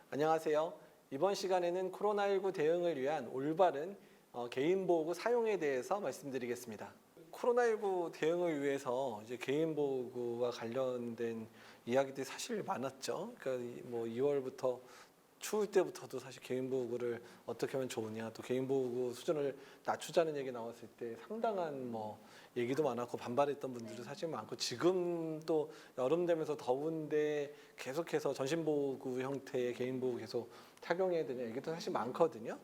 안녕하세요. 이번 시간에는 코로나19 대응을 위한 올바른 개인보호구 사용에 대해서 말씀드리겠습니다. 코로나19 대응을 위해서 이제 개인보호구와 관련된 이야기들이 사실 많았죠. 그러니까 뭐 2월부터 추울 때부터도 사실 개인보호구를 어떻게 하면 좋으냐, 또 개인보호구 수준을 낮추자는 얘기 나왔을 때 상당한 뭐 얘기도 많았고 반발했던 분들도 사실 많고, 지금 또 여름 되면서 더운데 계속해서 전신보호구 형태의 개인보호구 계속 착용해야 되냐 얘기도 사실 많거든요.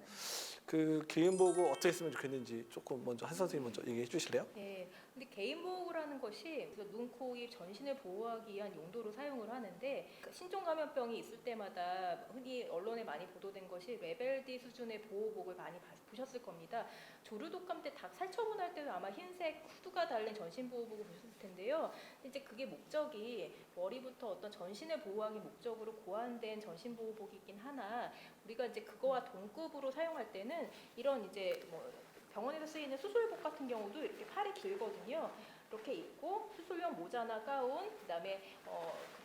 그 개인보호구 어떻게 쓰면 좋겠는지 조금 먼저 한 선생님 먼저 얘기해 주실래요? 네, 근데 개인 보호구라는 것이 눈, 코, 입 전신을 보호하기 위한 용도로 사용을 하는데, 신종 감염병이 있을 때마다 흔히 언론에 많이 보도된 것이 레벨 D 수준의 보호복을 많이 보셨을 겁니다. 조류독감 때 닭 살처분할 때도 아마 흰색 후드가 달린 전신 보호복을 보셨을 텐데요. 이제 그게 목적이 머리부터 어떤 전신을 보호하기 목적으로 고안된 전신 보호복이긴 하나, 우리가 이제 그거와 동급으로 사용할 때는 이런 이제 뭐 병원에서 쓰이는 수술복 같은 경우도 이렇게 팔이 길거든요. 이렇게 입고 수술용 모자나 가운, 그다음에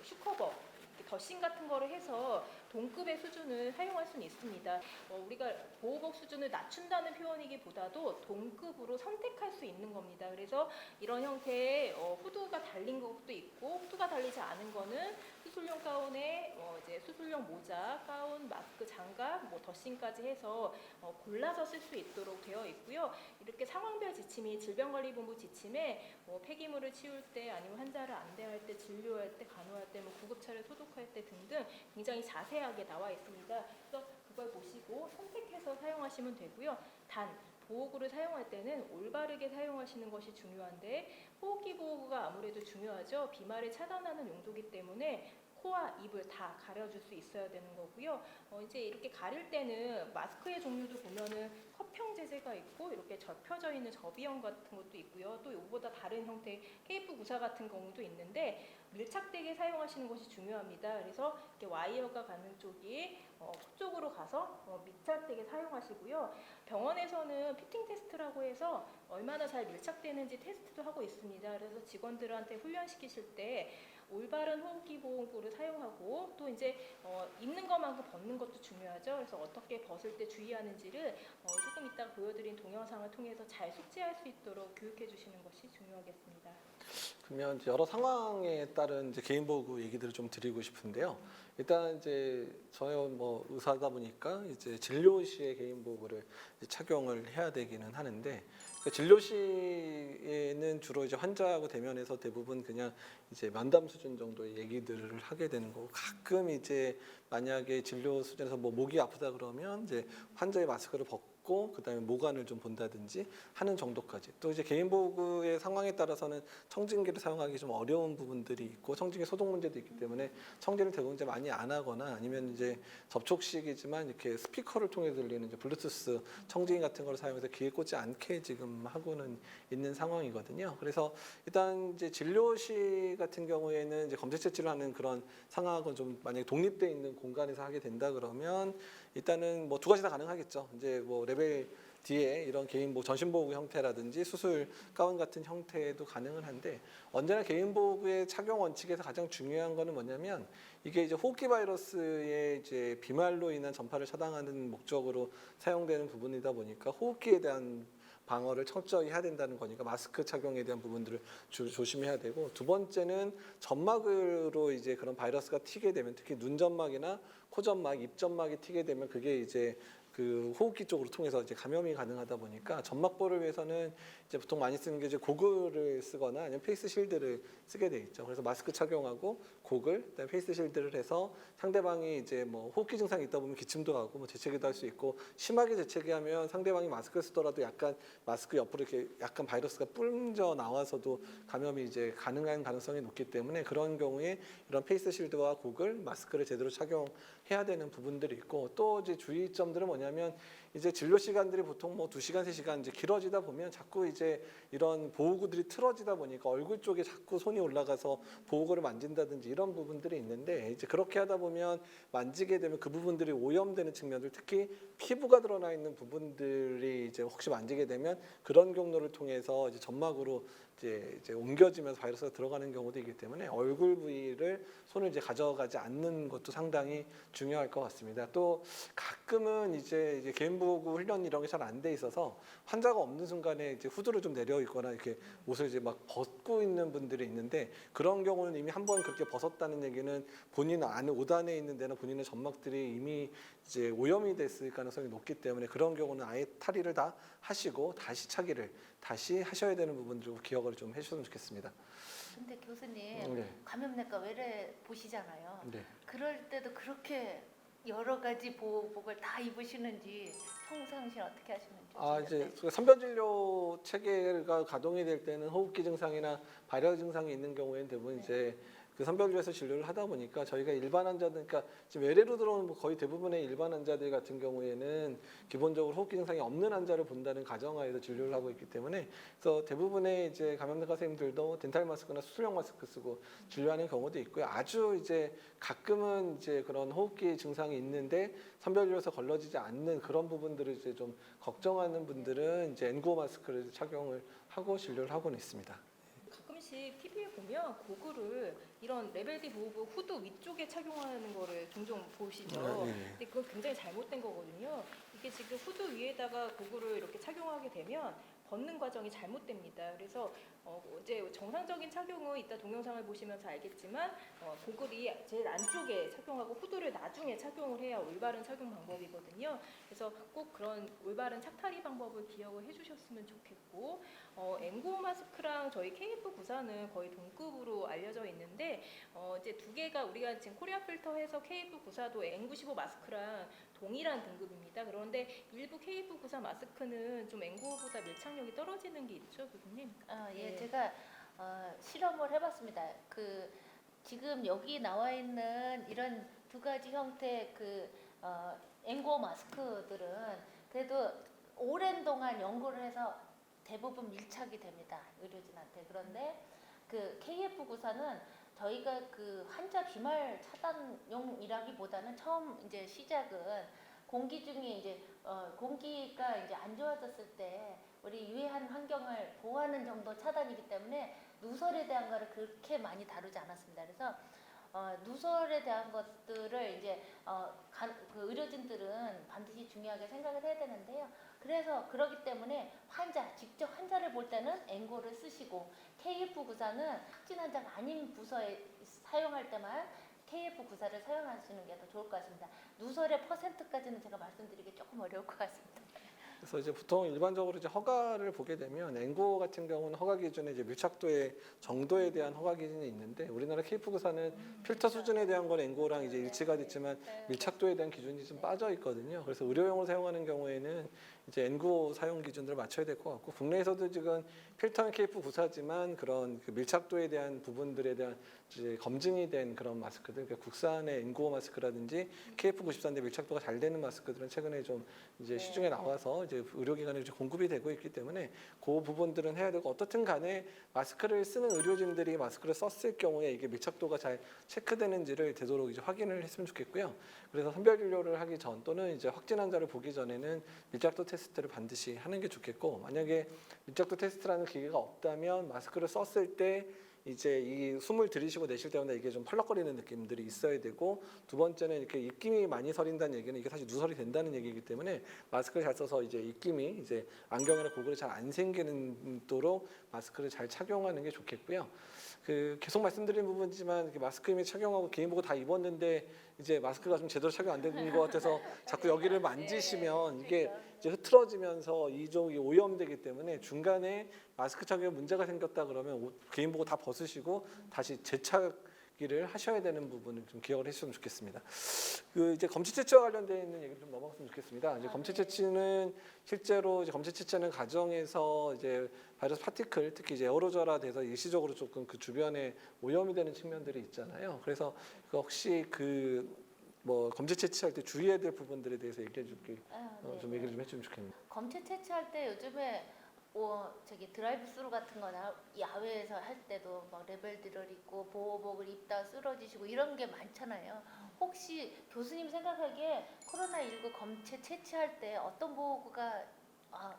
슈커버, 더싱 같은 거를 해서 동급의 수준을 사용할 수는 있습니다. 우리가 보호복 수준을 낮춘다는 표현이기보다도 동급으로 선택할 수 있는 겁니다. 그래서 이런 형태의 후드가 달린 것도 있고, 후드가 달리지 않은 거는 수술용 가운에 이제 수술용 모자, 가운, 마스크, 장갑, 뭐 더싱까지 해서 골라서 쓸 수 있도록 되어 있고요. 이렇게 상황별 지침이 질병관리본부 지침에 폐기물을 치울 때, 아니면 환자를 안대할 때, 진료할 때, 간호할 때, 뭐 구급차를 소독할 때 등등 굉장히 자세하게 나와 있습니다. 그래서 그걸 보시고 선택해서 사용하시면 되고요. 단 보호구를 사용할 때는 올바르게 사용하시는 것이 중요한데, 호흡기 보호구가 아무래도 중요하죠. 비말을 차단하는 용도이기 때문에 코와 입을 다 가려줄 수 있어야 되는 거고요. 이제 이렇게 가릴 때는 마스크의 종류도 보면은 컵형 재재가 있고, 이렇게 접혀져 있는 접이형 같은 것도 있고요. 또 이거보다 다른 형태의 케이프 구사 같은 경우도 있는데, 밀착되게 사용하시는 것이 중요합니다. 그래서 이렇게 와이어가 가는 쪽이 코 쪽으로 가서 밀착되게 사용하시고요. 병원에서는 피팅 테스트라고 해서 얼마나 잘 밀착되는지 테스트도 하고 있습니다. 그래서 직원들한테 훈련시키실 때 올바른 호흡기 보호구를 사용하고, 또 이제 입는 것만큼 벗는 것도 중요하죠. 그래서 어떻게 벗을 때 주의하는지를 조금 이따 보여드린 동영상을 통해서 잘 숙지할 수 있도록 교육해 주시는 것이 중요하겠습니다. 그러면 여러 상황에 따른 이제 개인보호구 얘기들을 좀 드리고 싶은데요. 일단 이제 저희 뭐 의사다 보니까 이제 진료 시에 개인보호구를 착용을 해야 되기는 하는데, 그 진료 시에는 주로 이제 환자하고 대면해서 대부분 그냥 이제 면담 수준 정도의 얘기들을 하게 되는 거고, 가끔 이제 만약에 진료 수준에서 뭐 목이 아프다 그러면 이제 환자의 마스크를 벗고 그다음에 모관을 좀 본다든지 하는 정도까지. 또 이제 개인보호구의 상황에 따라서는 청진기를 사용하기 좀 어려운 부분들이 있고, 청진기 소독 문제도 있기 때문에 청진을 대부분 이제 많이 안 하거나, 아니면 이제 접촉식이지만 이렇게 스피커를 통해 들리는 이제 블루투스 청진기 같은 걸 사용해서 귀에 꽂지 않게 지금 하고는 있는 상황이거든요. 그래서 일단 이제 진료실 같은 경우에는 이제 검색 치료하는 그런 상황은 좀 만약에 독립되어 있는 공간에서 하게 된다 그러면 일단은 뭐 두 가지 다 가능하겠죠. 이제 뭐 레벨 뒤에 이런 개인 전신 보호구 형태라든지 수술 가운 같은 형태도 가능은 한데, 언제나 개인 보호구의 착용 원칙에서 가장 중요한 거는 뭐냐면, 이게 이제 호흡기 바이러스의 이제 비말로 인한 전파를 차단하는 목적으로 사용되는 부분이다 보니까 호흡기에 대한 방어를 철저히 해야 된다는 거니까 마스크 착용에 대한 부분들을 조심해야 되고, 두 번째는 점막으로 이제 그런 바이러스가 튀게 되면, 특히 눈점막이나 코점막, 입점막이 튀게 되면 그게 이제 그 호흡기 쪽으로 통해서 이제 감염이 가능하다 보니까, 점막보호를 위해서는 이제 보통 많이 쓰는 게 이제 고글을 쓰거나 아니면 페이스 실드를 쓰게 돼 있죠. 그래서 마스크 착용하고 고글, 그다음에 페이스 실드를 해서 상대방이 이제 뭐 호흡기 증상이 있다 보면 기침도 하고 뭐 재채기도 할 수 있고, 심하게 재채기하면 상대방이 마스크를 쓰더라도 약간 마스크 옆으로 이렇게 약간 바이러스가 뿜져 나와서도 감염이 이제 가능한 가능성이 높기 때문에, 그런 경우에 이런 페이스 실드와 고글, 마스크를 제대로 착용해야 되는 부분들이 있고, 또 이제 주의점들은 뭐냐면, 이제 진료 시간들이 보통 뭐 2시간, 3시간 이제 길어지다 보면 자꾸 이제 이런 보호구들이 틀어지다 보니까 얼굴 쪽에 자꾸 손이 올라가서 보호구를 만진다든지 이런 부분들이 있는데, 이제 그렇게 하다 보면 만지게 되면 그 부분들이 오염되는 측면들, 특히 피부가 드러나 있는 부분들이 이제 혹시 만지게 되면 그런 경로를 통해서 이제 점막으로 이제 옮겨지면서 바이러스가 들어가는 경우도 있기 때문에 얼굴 부위를 손을 이제 가져가지 않는 것도 상당히 중요할 것 같습니다. 또 가끔은 이제 개인 보호 훈련 이런 게 잘 안 돼 있어서 환자가 없는 순간에 이제 후드를 좀 내려 입거나 이렇게 옷을 이제 막 벗고 있는 분들이 있는데 그런 경우는 이미 한번 그렇게 벗었다는 얘기는 본인 안에 옷 안에 있는 데나 본인의 점막들이 이미 이제 오염이 됐을 가능성이 높기 때문에 그런 경우는 아예 탈의를 다 하시고 다시 차기를 다시 하셔야 되는 부분들 기억을 좀 해주셨으면 좋겠습니다. 근데 교수님 네. 감염내과 외래 보시잖아요. 네. 그럴 때도 그렇게 여러 가지 보호복을 다 입으시는지 평상시에 어떻게 하시는지. 이제 선별 진료 체계가 가동이 될 때는 호흡기 증상이나 발열 증상이 있는 경우에는 대부분 이제 그 선별소에서 진료를 하다 보니까 저희가 일반 환자들, 그러니까 지금 외래로 들어오는 거의 대부분의 일반 환자들 같은 경우에는 기본적으로 호흡기 증상이 없는 환자를 본다는 가정하에서 진료를 하고 있기 때문에 그래서 대부분의 이제 감염내과 선생님들도 덴탈 마스크나 수술용 마스크 쓰고 진료하는 경우도 있고요. 아주 이제 가끔은 이제 그런 호흡기 증상이 있는데 선별진료에서 걸러지지 않는 그런 부분들을 이제 좀 걱정하는 분들은 이제 N95 마스크를 착용을 하고 진료를 하고는 있습니다. 가끔씩 TV에 보면 고글을 이런 레벨 D 보호복 후드 위쪽에 착용하는 거를 종종 보시죠. 네. 근데 그건 굉장히 잘못된 거거든요. 이게 지금 후드 위에다가 고글을 이렇게 착용하게 되면 벗는 과정이 잘못됩니다. 그래서 이제 정상적인 착용은 이따 동영상을 보시면서 알겠지만 고글이 제일 안쪽에 착용하고 후드를 나중에 착용을 해야 올바른 착용 방법이거든요. 그래서 꼭 그런 올바른 착탈이 방법을 기억을 해주셨으면 좋겠고 N95 마스크랑 저희 KF94는 거의 동급으로 알려져 있는데 이제 두 개가 우리가 지금 코리아 필터해서 KF94도 N95 마스크랑 동일한 등급입니다. 그런데 일부 KF94 마스크는 좀 N95보다 밀착력이 떨어지는 게 있죠, 교수님? 예, 네. 제가 실험을 해봤습니다. 그 지금 여기 나와 있는 이런 두 가지 형태 N95 마스크들은 그래도 오랜 동안 연구를 해서 대부분 밀착이 됩니다, 의료진한테. 그런데 그 KF94는 저희가 그 환자 비말 차단용이라기보다는 처음 이제 시작은 공기 중에 이제 공기가 이제 안 좋아졌을 때 우리 유해한 환경을 보호하는 정도 차단이기 때문에 누설에 대한 거를 그렇게 많이 다루지 않았습니다. 그래서 누설에 대한 것들을 이제 그 의료진들은 반드시 중요하게 생각을 해야 되는데요. 그래서 그렇기 때문에 직접 환자를 볼 때는 N95를 쓰시고 KF94는 확진 환자가 아닌 부서에 사용할 때만 KF94를 사용하시는 게 더 좋을 것 같습니다. 누설의 퍼센트까지는 제가 말씀드리기 조금 어려울 것 같습니다. 그래서 이제 보통 일반적으로 이제 허가를 보게 되면 N95 같은 경우는 허가 기준에 이제 밀착도의 정도에 대한 허가 기준이 있는데 우리나라 KF94는 필터 수준에 대한 건 N95랑 이제 일치가 됐지만 밀착도에 대한 기준이 좀 빠져 있거든요. 그래서 의료용으로 사용하는 경우에는 이제 N95 사용 기준들을 맞춰야 될 것 같고 국내에서도 지금 필터는 KF94지만 그런 그 밀착도에 대한 부분들에 대한 이제 검증이 된 그런 마스크들, 그러니까 국산의 N95 마스크라든지 KF94인데 밀착도가 잘 되는 마스크들은 최근에 좀 이제 시중에 나와서 이제 의료기관에 이제 공급이 되고 있기 때문에 그 부분들은 해야 되고 어떻든 간에 마스크를 쓰는 의료진들이 마스크를 썼을 경우에 이게 밀착도가 잘 체크되는지를 되도록 이제 확인을 했으면 좋겠고요. 그래서 선별 진료를 하기 전 또는 이제 확진 환자를 보기 전에는 밀착도 테스트를 반드시 하는 게 좋겠고 만약에 밀착도 테스트라는 기계가 없다면 마스크를 썼을 때 이제 이 숨을 들이쉬고 내쉴 때마다 이게 좀 펄럭거리는 느낌들이 있어야 되고 두 번째는 이렇게 입김이 많이 서린다는 얘기는 이게 사실 누설이 된다는 얘기이기 때문에 마스크를 잘 써서 이제 입김이 이제 안경이나 고글이 잘 안 생기도록 마스크를 잘 착용하는 게 좋겠고요. 그 계속 말씀드린 부분이지만 이렇게 마스크 이미 착용하고 개인 보고 다 입었는데 이제 마스크가 좀 제대로 착용 안 되는 것 같아서 자꾸 여기를 만지시면 이게 이제 흐트러지면서 이쪽이 오염되기 때문에 중간에 마스크 착용에 문제가 생겼다 그러면 개인 보고 다 벗으시고 다시 재착기를 하셔야 되는 부분을 좀 기억을 해주시면 좋겠습니다. 그 이제 검체 채취와 관련되어 있는 얘기 좀 넘어갔으면 좋겠습니다. 이제 검체 채취는 실제로 이제 검체 채취하는 과정에서 이제 바이러스 파티클 특히 이제 에어로졸화돼서 일시적으로 조금 그 주변에 오염이 되는 측면들이 있잖아요. 그래서 혹시 뭐 검체 채취할 때 주의해야 될 부분들에 대해서 얘기해 줄게 좀 얘기를 좀 해주면 좋겠네요. 검체 채취할 때 요즘에 드라이브 스루 같은 거나 야외에서 할 때도 막 레벨 D를 입고 보호복을 입다 쓰러지시고 이런 게 많잖아요. 혹시 교수님 생각하기에 코로나19 검체 채취할 때 어떤 보호구가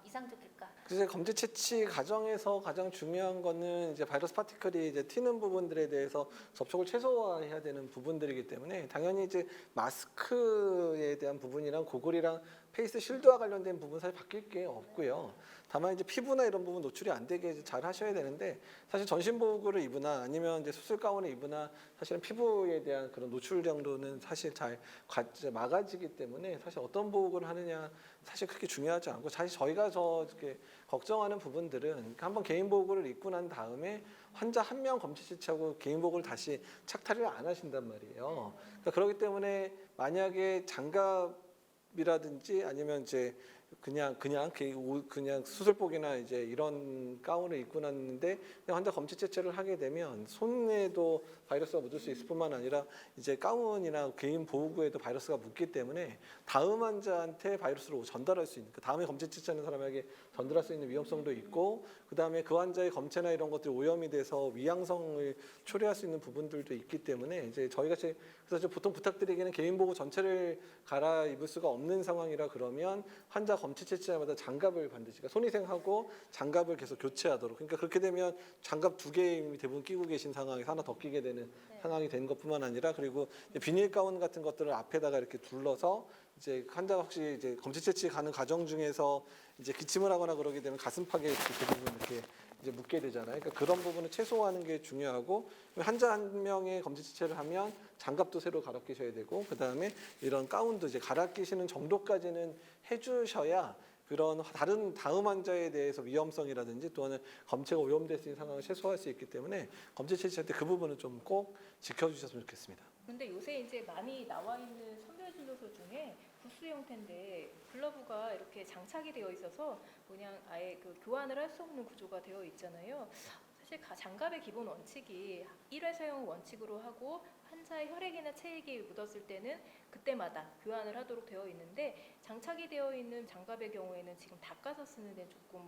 이상적일까? 그래서 검체 채취 과정에서 가장 중요한 거는 이제 바이러스 파티클이 이제 튀는 부분들에 대해서 접촉을 최소화해야 되는 부분들이기 때문에 당연히 이제 마스크에 대한 부분이랑 고글이랑 페이스 쉴드와 관련된 부분 사실 바뀔 게 없고요. 다만 이제 피부나 이런 부분 노출이 안 되게 이제 잘 하셔야 되는데 사실 전신 보호구를 입으나 아니면 이제 수술 가운을 입으나 사실은 피부에 대한 그런 노출 정도는 사실 잘 막아지기 때문에 사실 어떤 보호구를 하느냐 사실 그렇게 중요하지 않고 사실 저희가 이렇게 걱정하는 부분들은 한번 개인 보호구를 입고 난 다음에 환자 한 명 검체 채취하고 개인 보호구를 다시 착탈을 안 하신단 말이에요. 그러니까 그렇기 때문에 만약에 장갑이라든지 아니면 이제 그냥 수술복이나 이제 이런 가운을 입고 났는데 그냥 환자 검체 채취를 하게 되면 손에도 바이러스가 묻을 수 있을 뿐만 아니라 이제 가운이나 개인 보호구에도 바이러스가 묻기 때문에 다음 환자한테 바이러스를 전달할 수 있는 그 다음에 검체 채취하는 사람에게 전달할 수 있는 위험성도 있고 그 다음에 그 환자의 검체나 이런 것들이 오염이 돼서 위양성을 초래할 수 있는 부분들도 있기 때문에 이제 저희가 그래서 보통 부탁드리기는 개인 보호 전체를 갈아입을 수가 없는 상황이라 그러면 환자 검체 채취자마다 장갑을 반드시 그러니까 손위생하고 장갑을 계속 교체하도록 그러니까 그렇게 되면 장갑 2개 대부분 끼고 계신 상황에서 하나 더 끼게 되는 상황이 된 것뿐만 아니라 그리고 비닐 가운 같은 것들을 앞에다가 이렇게 둘러서 이제 환자가 혹시 이제 검체 채취 가는 과정 중에서 이제 기침을 하거나 그러게 되면 가슴팍에 이렇게 대부분 이렇게 이제 묻게 되잖아요. 그러니까 그런 부분을 최소화하는 게 중요하고 환자 한 명의 검체 채취를 하면 장갑도 새로 갈아 끼셔야 되고 그 다음에 이런 가운도 이제 갈아 끼시는 정도까지는 해주셔야 그런 다음 환자에 대해서 위험성이라든지 또는 검체가 오염될 수 있는 상황을 최소화할 수 있기 때문에 검체 채취할 때 그 부분은 좀 꼭 지켜주셨으면 좋겠습니다. 근데 요새 이제 많이 나와 있는 선별 진료소 중에 부스 형태인데 글러브가 이렇게 장착이 되어 있어서 그냥 아예 그 교환을 할 수 없는 구조가 되어 있잖아요. 사실 장갑의 기본 원칙이 1회 사용 원칙으로 하고 환자의 혈액이나 체액이 묻었을 때는 그때마다 교환을 하도록 되어 있는데 장착이 되어 있는 장갑의 경우에는 지금 닦아서 쓰는 데 조금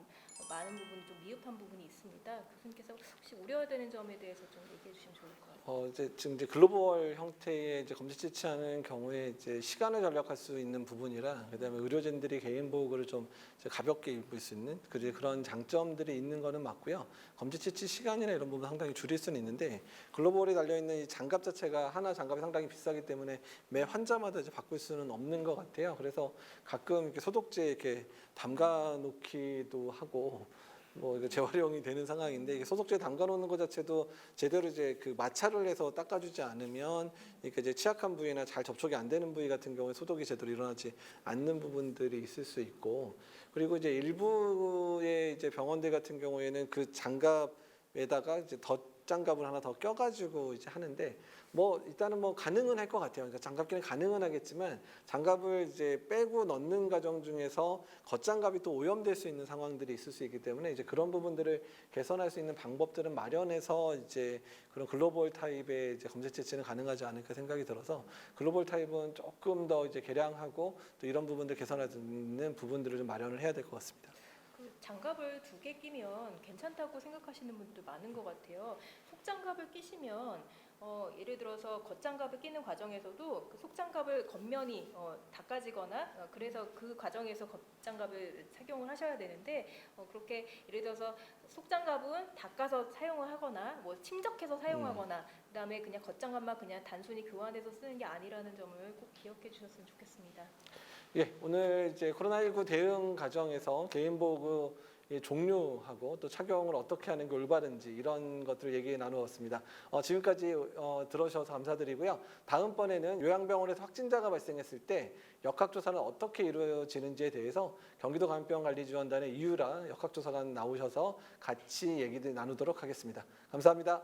많은 부분이 좀 미흡한 부분이 있습니다. 교수님께서 혹시 우려되는 점에 대해서 좀 얘기해 주시면 좋을 것 같아요. 이제 지금 이제 글로벌 형태의 이제 검체 채취하는 경우에 이제 시간을 절약할 수 있는 부분이라 그다음에 의료진들이 개인 보호구를 좀 이제 가볍게 입을 수 있는 그런 장점들이 있는 거는 맞고요. 검체 채취 시간이나 이런 부분 상당히 줄일 수는 있는데 글로벌에 달려 있는 이 장갑 자체가 하나 장갑이 상당히 비싸기 때문에 매 환자마다 이제 바꿀 수는 없는 것 같아요. 그래서 가끔 이렇게 소독제 이렇게 담가 놓기도 하고. 뭐 이거 재활용이 되는 상황인데 이게 소독제 담가 놓는 것 자체도 제대로 이제 그 마찰을 해서 닦아주지 않으면 이렇게 이제 취약한 부위나 잘 접촉이 안 되는 부위 같은 경우에 소독이 제대로 일어나지 않는 부분들이 있을 수 있고 그리고 이제 일부의 이제 병원들 같은 경우에는 그 장갑에다가 이제 덧장갑을 하나 더 껴가지고 이제 하는데 뭐 일단은 뭐 가능은 할 것 같아요. 그러니까 장갑끼는 가능은 하겠지만 장갑을 이제 빼고 넣는 과정 중에서 겉장갑이 또 오염될 수 있는 상황들이 있을 수 있기 때문에 이제 그런 부분들을 개선할 수 있는 방법들은 마련해서 이제 그런 글로벌 타입의 이제 검체 채취는 가능하지 않을까 생각이 들어서 글로벌 타입은 조금 더 이제 개량하고 또 이런 부분들 개선할 수 있는 부분들을 좀 마련을 해야 될 것 같습니다. 그 장갑을 2개 끼면 괜찮다고 생각하시는 분들도 많은 것 같아요. 속장갑을 끼시면 예를 들어서 겉장갑을 끼는 과정에서도 그 속장갑을 겉면이 닦아지거나 그래서 그 과정에서 겉장갑을 착용을 하셔야 되는데 그렇게 예를 들어서 속장갑은 닦아서 사용을 하거나 뭐 침적해서 사용하거나 그다음에 그냥 겉장갑만 그냥 단순히 교환해서 쓰는 게 아니라는 점을 꼭 기억해 주셨으면 좋겠습니다. 예, 오늘 이제 코로나19 대응 과정에서 개인 보호구의 종류하고 또 착용을 어떻게 하는 게 올바른지 이런 것들을 얘기 나누었습니다. 지금까지 들어주셔서 감사드리고요. 다음번에는 요양병원에서 확진자가 발생했을 때 역학조사는 어떻게 이루어지는지에 대해서 경기도 감염병관리지원단의 이유라 역학조사관 나오셔서 같이 얘기를 나누도록 하겠습니다. 감사합니다.